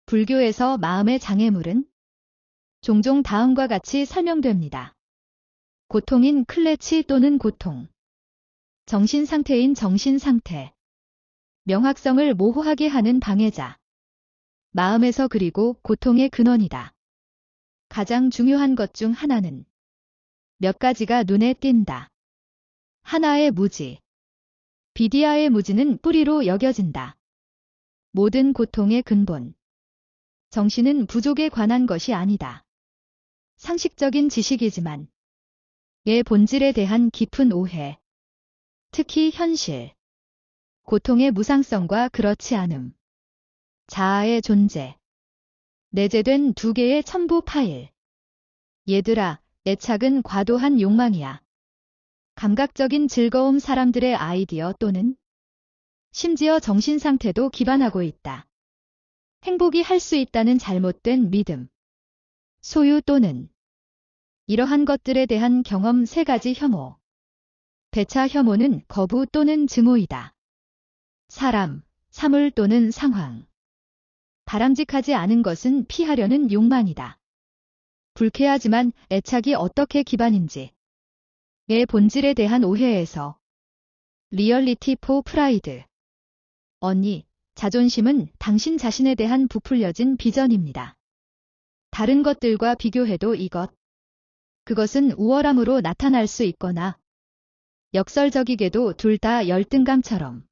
불교에서 마음의 장애물은 종종 다음과 같이 설명됩니다. 고통인 클래치 또는 고통. 정신상태인 정신상태. 명확성을 모호하게 하는 방해자. 마음에서 그리고 고통의 근원이다. 가장 중요한 것 중 하나는 몇 가지가 눈에 띈다. 하나의 무지. 비디아의 무지는 뿌리로 여겨진다. 모든 고통의 근본. 정신은 부족에 관한 것이 아니다. 상식적인 지식이지만 의 본질에 대한 깊은 오해. 특히 현실. 고통의 무상성과 그렇지 않음. 자아의 존재. 내재된 두 개의 첨부 파일. 얘들아, 애착은 과도한 욕망이야. 감각적인 즐거움 사람들의 아이디어 또는 심지어 정신상태도 기반하고 있다. 행복이 할 수 있다는 잘못된 믿음. 소유 또는 이러한 것들에 대한 경험 세 가지 혐오. 배차 혐오는 거부 또는 증오이다. 사람, 사물 또는 상황. 바람직하지 않은 것은 피하려는 욕망이다. 불쾌하지만 애착이 어떻게 기반인지. 의 본질에 대한 오해에서 리얼리티 포 프라이드. 언니, 자존심은 당신 자신에 대한 부풀려진 비전입니다. 다른 것들과 비교해도 그것은 우월함으로 나타날 수 있거나 역설적이게도 둘 다 열등감처럼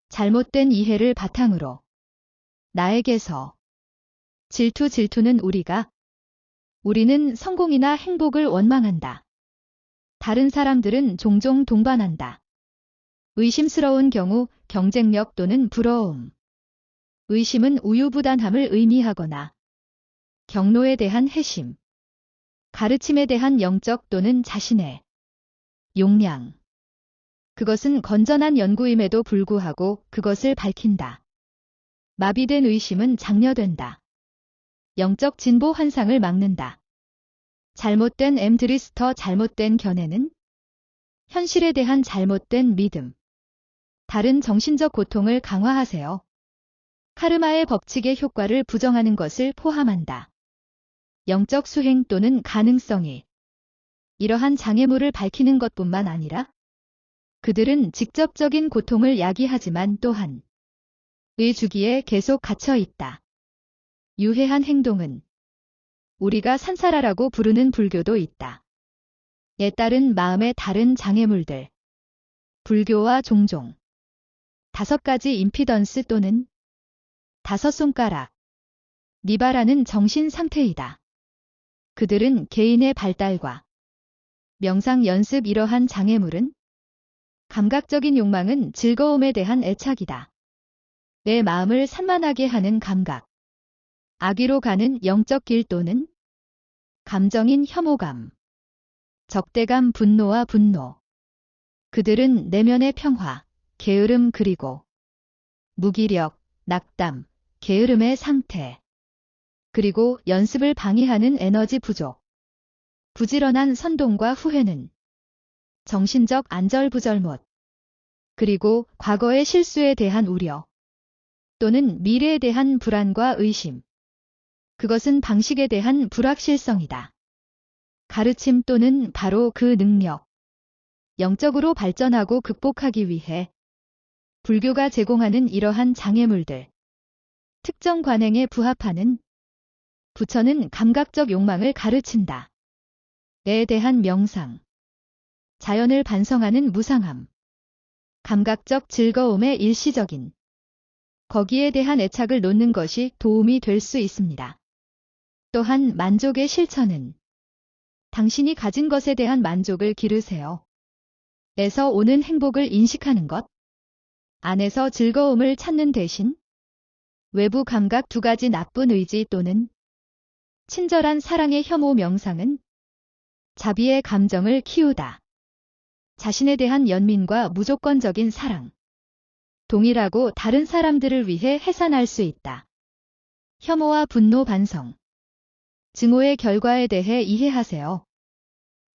잘못된 이해를 바탕으로 나에게서 질투는 우리는 성공이나 행복을 원망한다. 다른 사람들은 종종 동반한다. 의심스러운 경우 경쟁력 또는 부러움. 의심은 우유부단함을 의미하거나 경로에 대한 회심. 가르침에 대한 영적 또는 자신의 용량. 그것은 건전한 연구임에도 불구하고 그것을 밝힌다. 마비된 의심은 장려된다. 영적 진보 환상을 막는다. 잘못된 엠드리스터 잘못된 견해는 현실에 대한 잘못된 믿음. 다른 정신적 고통을 강화하세요. 카르마의 법칙의 효과를 부정하는 것을 포함한다. 영적 수행 또는 가능성이 이러한 장애물을 밝히는 것뿐만 아니라 그들은 직접적인 고통을 야기하지만 또한 의 주기에 계속 갇혀 있다. 유해한 행동은 우리가 산사라라고 부르는 불교도 있다. 에 따른 마음의 다른 장애물들. 불교와 종종 5가지 임피던스 또는 5손가락. 니바라는 정신 상태이다. 그들은 개인의 발달과 명상 연습 이러한 장애물은 감각적인 욕망은 즐거움에 대한 애착이다. 내 마음을 산만하게 하는 감각. 악의로 가는 영적 길 또는 감정인 혐오감. 적대감 분노와 분노. 그들은 내면의 평화, 게으름 그리고 무기력, 낙담, 게으름의 상태. 그리고 연습을 방해하는 에너지 부족. 부지런한 선동과 후회는 정신적 안절부절못. 그리고 과거의 실수에 대한 우려. 또는 미래에 대한 불안과 의심. 그것은 방식에 대한 불확실성이다. 가르침 또는 바로 그 능력. 영적으로 발전하고 극복하기 위해 불교가 제공하는 이러한 장애물들. 특정 관행에 부합하는 부처는 감각적 욕망을 가르친다. 에 대한 명상. 자연을 반성하는 무상함. 감각적 즐거움의 일시적인. 거기에 대한 애착을 놓는 것이 도움이 될 수 있습니다. 또한 만족의 실천은 당신이 가진 것에 대한 만족을 기르세요. 에서 오는 행복을 인식하는 것. 안에서 즐거움을 찾는 대신 외부 감각 2가지 나쁜 의지 또는 친절한 사랑의 혐오 명상은 자비의 감정을 키우다. 자신에 대한 연민과 무조건적인 사랑. 동일하고 다른 사람들을 위해 해산할 수 있다. 혐오와 분노 반성. 증오의 결과에 대해 이해하세요.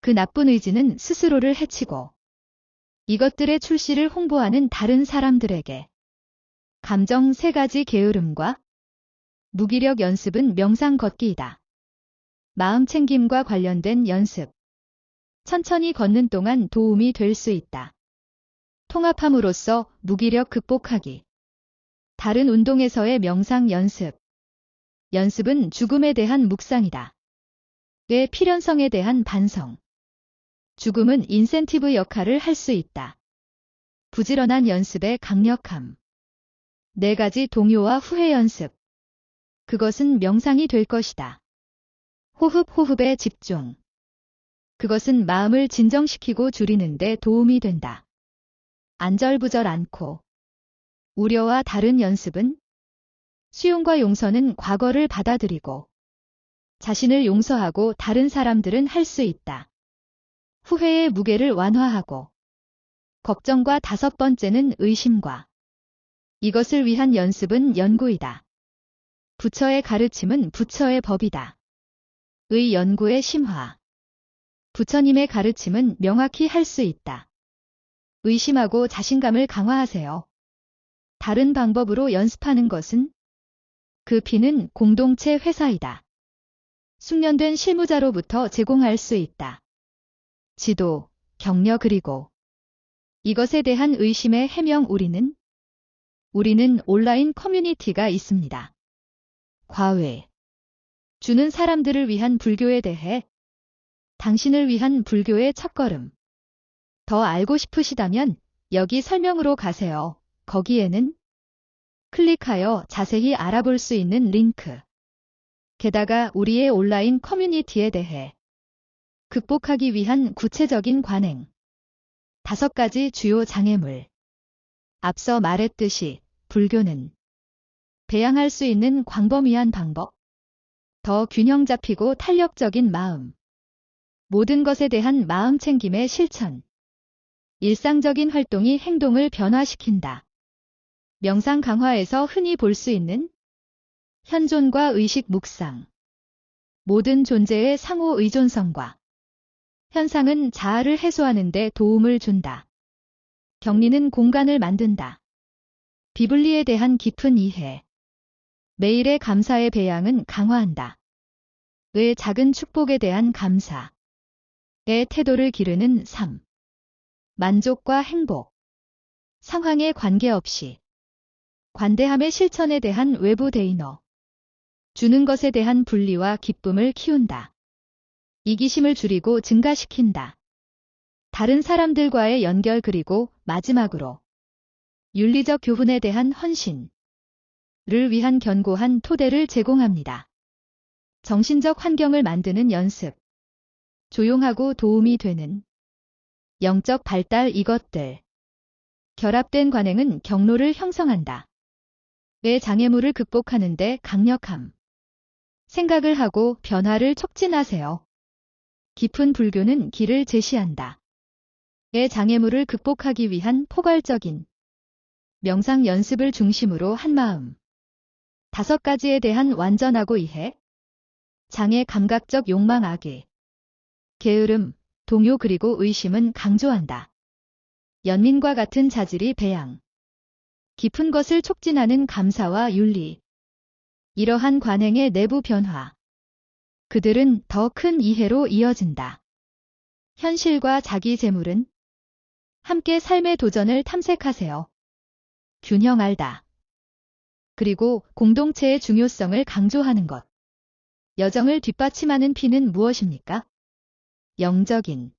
그 나쁜 의지는 스스로를 해치고 이것들의 출시를 홍보하는 다른 사람들에게 감정 3가지 게으름과 무기력 연습은 명상 걷기이다. 마음 챙김과 관련된 연습. 천천히 걷는 동안 도움이 될 수 있다. 통합함으로써 무기력 극복하기. 다른 운동에서의 명상 연습. 연습은 죽음에 대한 묵상이다. 뇌 필연성에 대한 반성. 죽음은 인센티브 역할을 할 수 있다. 부지런한 연습의 강력함. 4가지 동요와 후회 연습. 그것은 명상이 될 것이다. 호흡에 집중. 그것은 마음을 진정시키고 줄이는 데 도움이 된다. 안절부절 않고. 우려와 다른 연습은 수용과 용서는 과거를 받아들이고 자신을 용서하고 다른 사람들은 할 수 있다. 후회의 무게를 완화하고 걱정과 5번째는 의심과 이것을 위한 연습은 연구이다. 부처의 가르침은 부처의 법이다. 의 연구의 심화. 부처님의 가르침은 명확히 할 수 있다. 의심하고 자신감을 강화하세요. 다른 방법으로 연습하는 것은 그 피는 공동체 회사이다. 숙련된 실무자로부터 제공할 수 있다. 지도, 격려 그리고 이것에 대한 의심의 해명 우리는 온라인 커뮤니티가 있습니다. 과외. 주는 사람들을 위한 불교에 대해 당신을 위한 불교의 첫걸음. 더 알고 싶으시다면 여기 설명으로 가세요. 거기에는 클릭하여 자세히 알아볼 수 있는 링크. 게다가 우리의 온라인 커뮤니티에 대해 극복하기 위한 구체적인 관행. 5가지 주요 장애물. 앞서 말했듯이 불교는 배양할 수 있는 광범위한 방법. 더 균형 잡히고 탄력적인 마음. 모든 것에 대한 마음 챙김의 실천. 일상적인 활동이 행동을 변화시킨다. 명상 강화에서 흔히 볼 수 있는 현존과 의식 묵상. 모든 존재의 상호 의존성과 현상은 자아를 해소하는 데 도움을 준다. 격리는 공간을 만든다. 비블리에 대한 깊은 이해. 매일의 감사의 배양은 강화한다. 의 작은 축복에 대한 감사의 태도를 기르는 삶. 만족과 행복. 상황에 관계없이. 관대함의 실천에 대한 외부 데이너. 주는 것에 대한 분리와 기쁨을 키운다. 이기심을 줄이고 증가시킨다. 다른 사람들과의 연결 그리고 마지막으로 윤리적 교훈에 대한 헌신. 를 위한 견고한 토대를 제공합니다. 정신적 환경을 만드는 연습. 조용하고 도움이 되는 영적 발달 이것들. 결합된 관행은 경로를 형성한다. 뇌 장애물을 극복하는 데 강력함. 생각을 하고 변화를 촉진하세요. 깊은 불교는 길을 제시한다. 뇌 장애물을 극복하기 위한 포괄적인 명상 연습을 중심으로 한 마음. 5가지에 대한 완전하고 이해. 장애 감각적 욕망 악의. 게으름, 동요 그리고 의심은 강조한다. 연민과 같은 자질이 배양. 깊은 것을 촉진하는 감사와 윤리. 이러한 관행의 내부 변화. 그들은 더 큰 이해로 이어진다. 현실과 자기 재물은 함께 삶의 도전을 탐색하세요. 균형 알다. 그리고 공동체의 중요성을 강조하는 것. 여정을 뒷받침하는 피는 무엇입니까? 영적인